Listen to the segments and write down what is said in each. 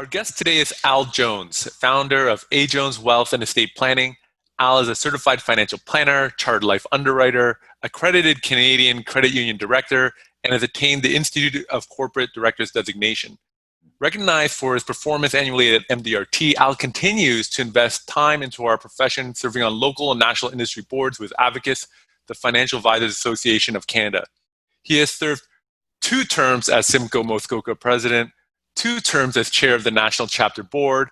Our guest today is Al Jones, founder of A. Jones Wealth and Estate Planning. Al is a certified financial planner, chartered life underwriter, accredited Canadian credit union director, and has attained the Institute of Corporate Directors designation. Recognized for his performance annually at MDRT, Al continues to invest time into our profession, serving on local and national industry boards with Advocates, the Financial Advisors Association of Canada. He has served 2 terms as Simcoe Muskoka president, 2 terms as chair of the National Chapter Board,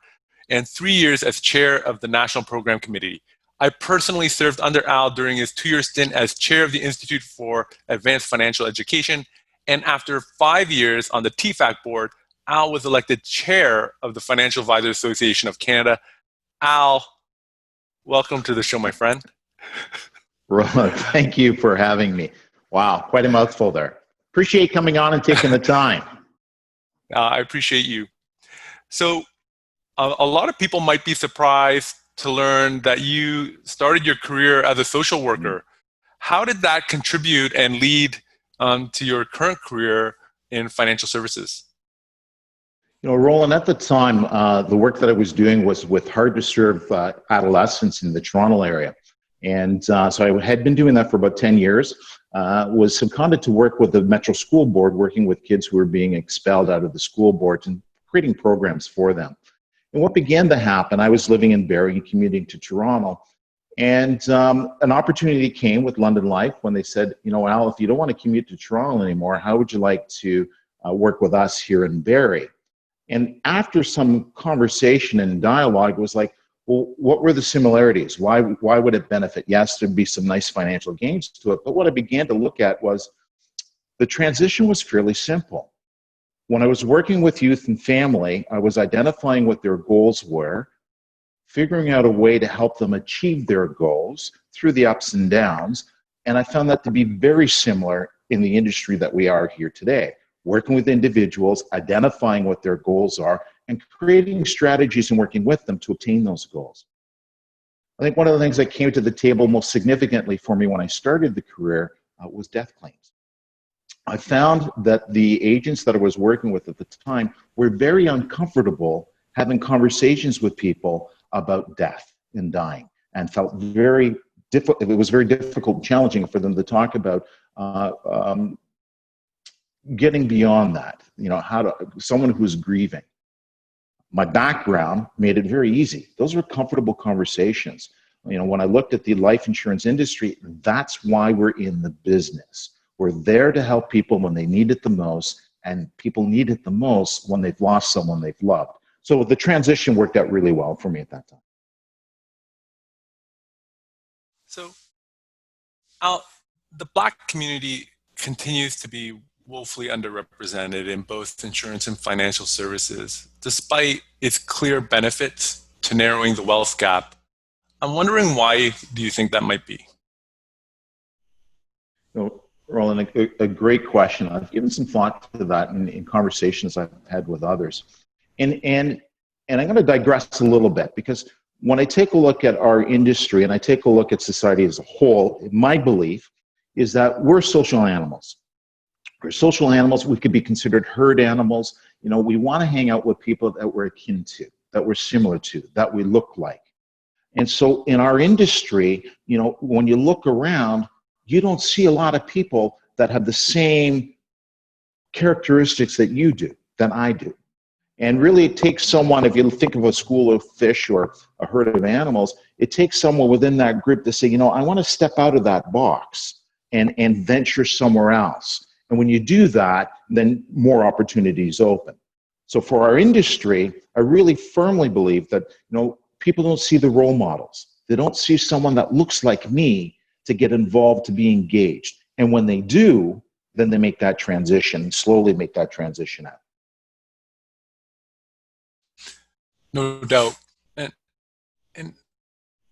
and 3 years as chair of the National Program Committee. I personally served under Al during his 2-year stint as chair of the Institute for Advanced Financial Education, and after 5 years on the TFAC board, Al was elected chair of the Financial Advisors Association of Canada. Al, welcome to the show, my friend. Roland, thank you for having me. Wow, quite a mouthful there. Appreciate coming on and taking the time. I appreciate you. So a lot of people might be surprised to learn that you started your career as a social worker. How did that contribute and lead to your current career in financial services? You know, Roland, at the time, the work that I was doing was with hard-to-serve adolescents in the Toronto area. And so I had been doing that for about 10 years. Was seconded to work with the Metro School Board, working with kids who were being expelled out of the school boards and creating programs for them. And what began to happen, I was living in Barrie and commuting to Toronto, and an opportunity came with London Life when they said, you know, Al, if you don't want to commute to Toronto anymore, how would you like to work with us here in Barrie? And after some conversation and dialogue, it was like, well, what were the similarities? Why would it benefit? Yes, there'd be some nice financial gains to it, but what I began to look at was the transition was fairly simple. When I was working with youth and family, I was identifying what their goals were, figuring out a way to help them achieve their goals through the ups and downs, and I found that to be very similar in the industry that we are here today, working with individuals, identifying what their goals are, and creating strategies and working with them to obtain those goals. I think one of the things that came to the table most significantly for me when I started the career was death claims. I found that the agents that I was working with at the time were very uncomfortable having conversations with people about death and dying, and felt very difficult. It was very difficult and challenging for them to talk about getting beyond that. You know, someone who's grieving. My background made it very easy. Those were comfortable conversations. You know, when I looked at the life insurance industry, that's why we're in the business. We're there to help people when they need it the most, and people need it the most when they've lost someone they've loved. So the transition worked out really well for me at that time. So, Al, the Black community continues to be woefully underrepresented in both insurance and financial services, despite its clear benefits to narrowing the wealth gap. I'm wondering, why do you think that might be? So, Roland, a great question. I've given some thought to that in conversations I've had with others. And I'm going to digress a little bit, because when I take a look at our industry and I take a look at society as a whole, my belief is that we're social animals. We're social animals. We could be considered herd animals. You know, we want to hang out with people that we're akin to, that we're similar to, that we look like. And so in our industry, you know, when you look around, you don't see a lot of people that have the same characteristics that you do, that I do. And really it takes someone, if you think of a school of fish or a herd of animals, it takes someone within that group to say, you know, I want to step out of that box and venture somewhere else. And when you do that, then more opportunities open. So for our industry, I really firmly believe that, you know, people don't see the role models. They don't see someone that looks like me to get involved, to be engaged. And when they do, then they make that transition, slowly make that transition out. No doubt. And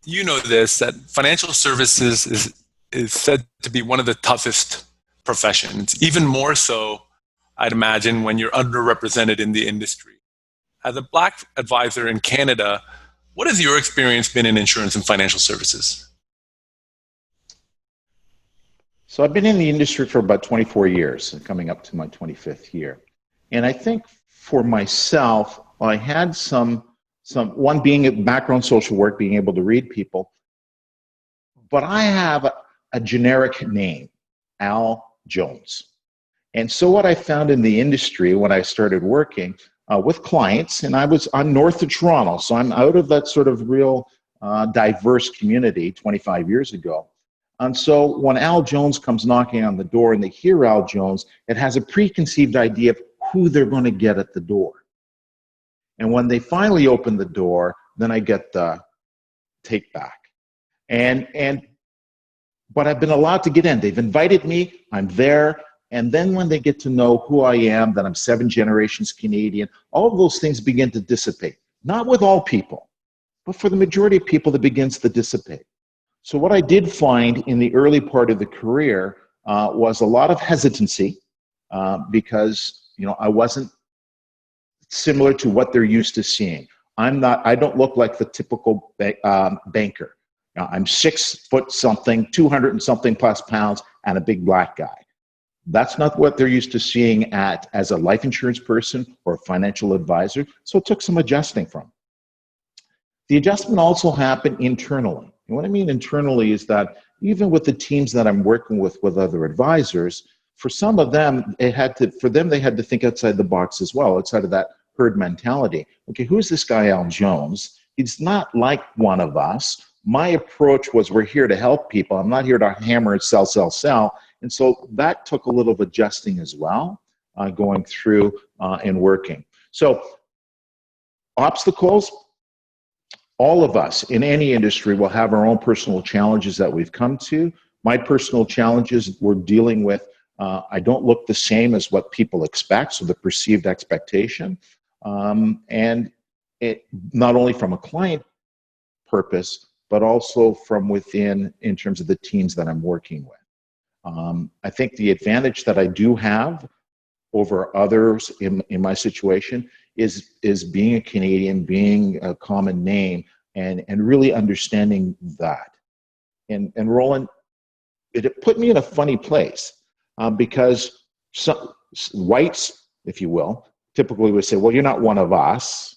you know this, that financial services is said to be one of the toughest professions, even more so, I'd imagine, when you're underrepresented in the industry. As a Black advisor in Canada, what has your experience been in insurance and financial services? So I've been in the industry for about 24 years, coming up to my 25th year. And I think for myself, Well, I had one being background social work, being able to read people, but I have a generic name, Al Jones. And so what I found in the industry when I started working with clients, and I'm north of Toronto, so I'm out of that sort of real diverse community 25 years ago. And so when Al Jones comes knocking on the door and they hear Al Jones, it has a preconceived idea of who they're going to get at the door. And when they finally open the door, then I get the take back. But I've been allowed to get in. They've invited me, I'm there. And then when they get to know who I am, that I'm 7 generations Canadian, all of those things begin to dissipate. Not with all people, but for the majority of people, that begins to dissipate. So what I did find in the early part of the career was a lot of hesitancy because I wasn't similar to what they're used to seeing. I don't look like the typical banker. I'm 6 foot something, 200 and something plus pounds, and a big black guy. That's not what they're used to seeing as a life insurance person or a financial advisor. So it took some adjusting from. The adjustment also happened internally. And what I mean internally is that even with the teams that I'm working with other advisors, for some of them, they had to think outside the box as well, outside of that herd mentality. Okay, who's this guy Al Jones? He's not like one of us. My approach was, we're here to help people. I'm not here to hammer and sell. And so that took a little of adjusting as well, going through and working. So obstacles, all of us in any industry will have our own personal challenges that we've come to. My personal challenges we're dealing with, I don't look the same as what people expect, so the perceived expectation. And it not only from a client purpose, but also from within in terms of the teams that I'm working with. I think the advantage that I do have over others in my situation is being a Canadian, being a common name, and really understanding that. And Roland, it put me in a funny place because some whites, if you will, typically would say, well, you're not one of us.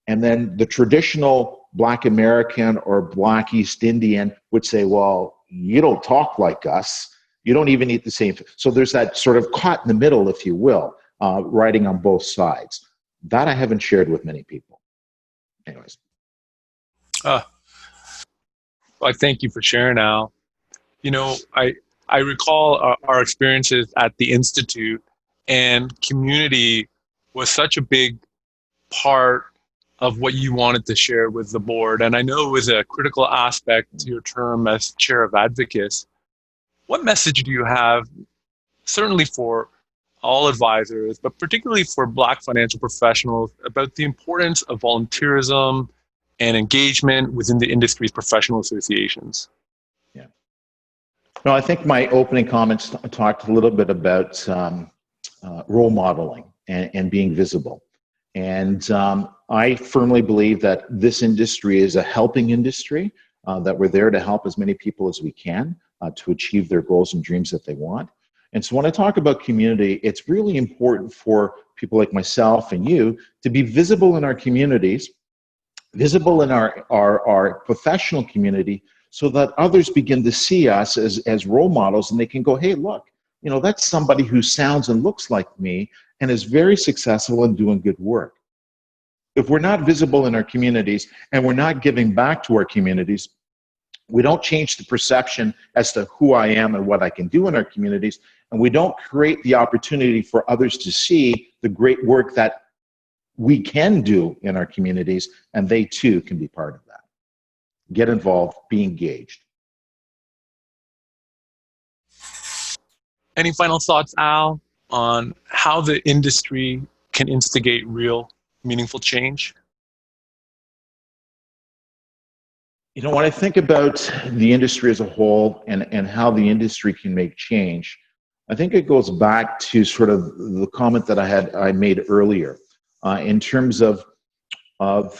And then the traditional Black American or Black East Indian would say, well, you don't talk like us. You don't even eat the same. So there's that sort of caught in the middle, if you will, riding on both sides. That I haven't shared with many people. Anyways. I thank you for sharing, Al. I recall our experiences at the Institute, and community was such a big part of what you wanted to share with the board. And I know it was a critical aspect to your term as chair of advocacy. What message do you have, certainly for all advisors, but particularly for Black financial professionals, about the importance of volunteerism and engagement within the industry's professional associations? Yeah. No, I think my opening comments talked a little bit about role modeling and being visible. And I firmly believe that this industry is a helping industry, that we're there to help as many people as we can to achieve their goals and dreams that they want. And so when I talk about community, it's really important for people like myself and you to be visible in our communities, visible in our professional community, so that others begin to see us as role models, and they can go, hey, look, that's somebody who sounds and looks like me and is very successful and doing good work. If we're not visible in our communities and we're not giving back to our communities, we don't change the perception as to who I am and what I can do in our communities, and we don't create the opportunity for others to see the great work that we can do in our communities, and they too can be part of that. Get involved, be engaged. Any final thoughts, Al, on how the industry can instigate real, meaningful change? When I think about the industry as a whole and how the industry can make change, I think it goes back to sort of the comment that I made earlier in terms of I'm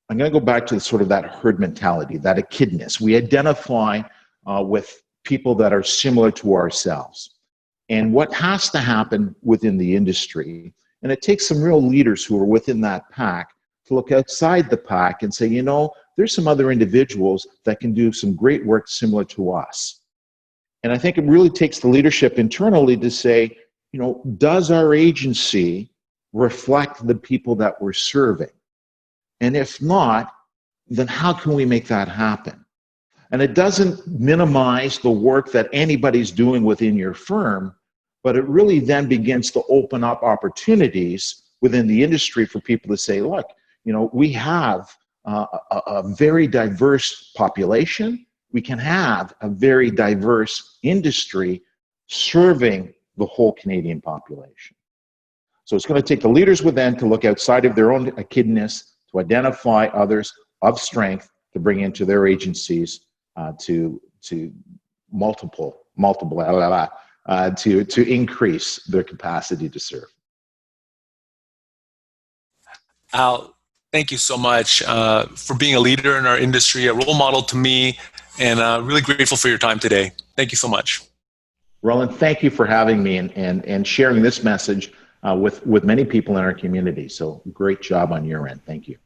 going to go back to sort of that herd mentality, that echidness. We identify with people that are similar to ourselves. And what has to happen within the industry And it takes some real leaders who are within that pack to look outside the pack and say, you know, there's some other individuals that can do some great work similar to us. And I think it really takes the leadership internally to say, you know, does our agency reflect the people that we're serving? And if not, then how can we make that happen? And it doesn't minimize the work that anybody's doing within your firm, but it really then begins to open up opportunities within the industry for people to say, look, you know, we have a very diverse population. We can have a very diverse industry serving the whole Canadian population. So it's going to take the leaders within to look outside of their own kidness, to identify others of strength to bring into their agencies to increase their capacity to serve. Al, thank you so much for being a leader in our industry, a role model to me, and really grateful for your time today. Thank you so much. Roland, thank you for having me and sharing this message with many people in our community. So great job on your end. Thank you.